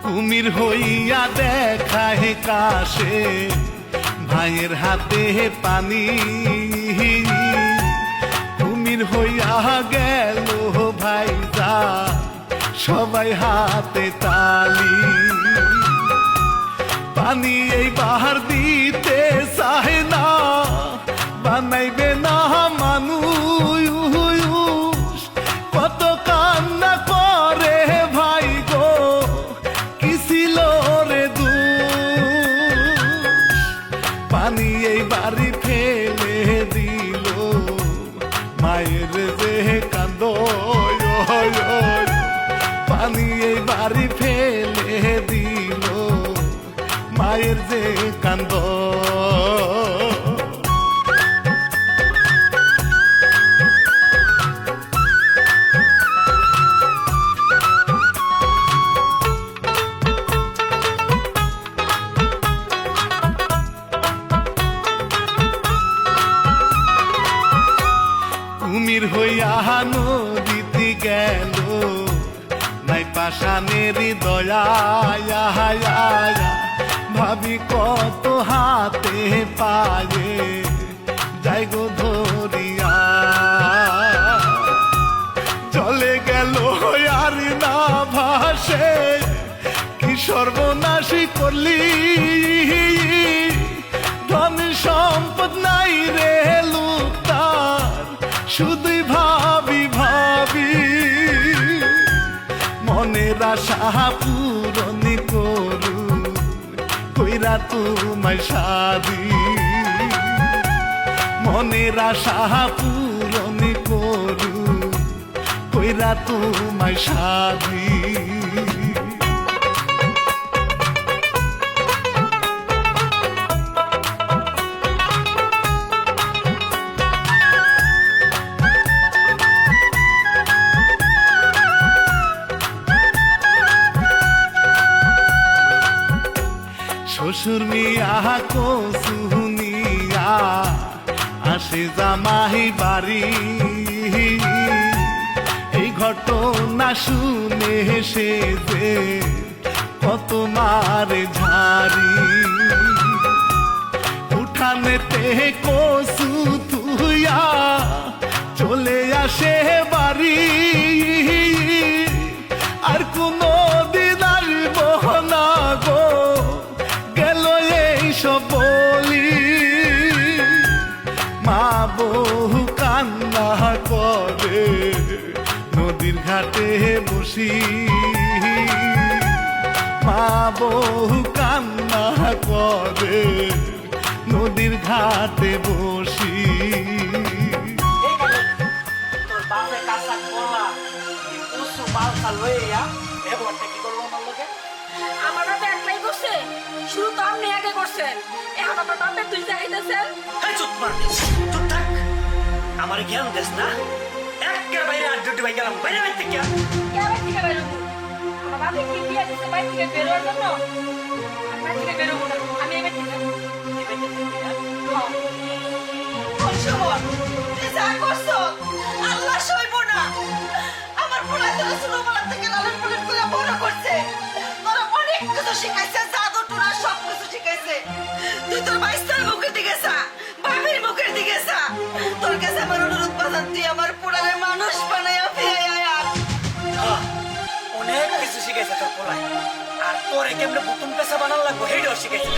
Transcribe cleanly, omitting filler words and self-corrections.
কুমির হইয়া দেখায় কাশে ভাইয়ের হাতে পানি, কুমির হইয়া গেল ভাইজা সবাই হাতে তালি। পানি এই বাহার দিতে চাহে না, বানাইবে না মানুষ, কত কান্না করে ভাই গো কি ছিল রে দুষ। পানি এই বাড়ি ফেলে দিল মায়ের যে কান্দ, পানি এই বাড়ি ফেলে দিল মায়ের যে কান্দ। কুমির হইয়া নদীতে গেল নাই পাষাণের দয়া, ভাবি কত হাতে পায়ে যাই গো ধরিয়া। চলে গেল আর না ভাসে, কি সর্বনাশী করলি, ধন সম্পদ নাই রে লুকতার, শুধুই ভাবি ভাবি মনের আশা পূরণ করু কইরা তোমায় শাদি। মনের আশা পূরণ করু কইরা তোমায় শাদি। শ্বশুর মিয়া কসুনিয়া আসে জামাই বাড়ি, এই ঘটনা শুনে সে যে কত মারে ঝাড়ি। উঠানেতে কসু তুইয়া চলে আসে বাড়ি, আর কোনো দিন আসবো না গো সব বলি। মা বহু কান্না করে নদীর ঘাটে বসি, মা বহু কান্না করে নদীর ঘাটে বসি। আমার বাবা একলাই করছে, শুরু তো আপনি আগে করছেন, এখন আমার বাপের তুই চাইতেছেন। চুপ মার, চুপ থাক, আমার জ্ঞান দেশ না, একের বাইরে আর দুটি ভাই গেলাম, বাইরে বাইরে থেকে বাইরে থেকে বেরোবো, আমার বাপে কি বিয়ে দিচ্ছে বাইরে থেকে বেরোয়ার জন্য, আমি বাইরে থেকে বেরোবো না, আমি এবার থেকে যা করছো আল্লাহ সইব না। আমার পোলা তোরা ছোটবেলা থেকে লালন পালন করে বড় করছে, তোরা অনেক কিছু শিখাইছে, জাদু টোনা সব কিছু শিখাইছে। তুই তোর বাইস্তার মুখের দিকে যা, বাবির মুখের দিকে যা। তোর কাছে আমার অনুরোধ বাজান, তুই আমার পোলারে মানুষ বানাইয়া ফিরে আয়া। অনেক কিছু শিখাইছে তোর পোলায়, আর তোরে কেমনে বুতুম পেশা বানান লাগবো সেইটাও শিখাইছে।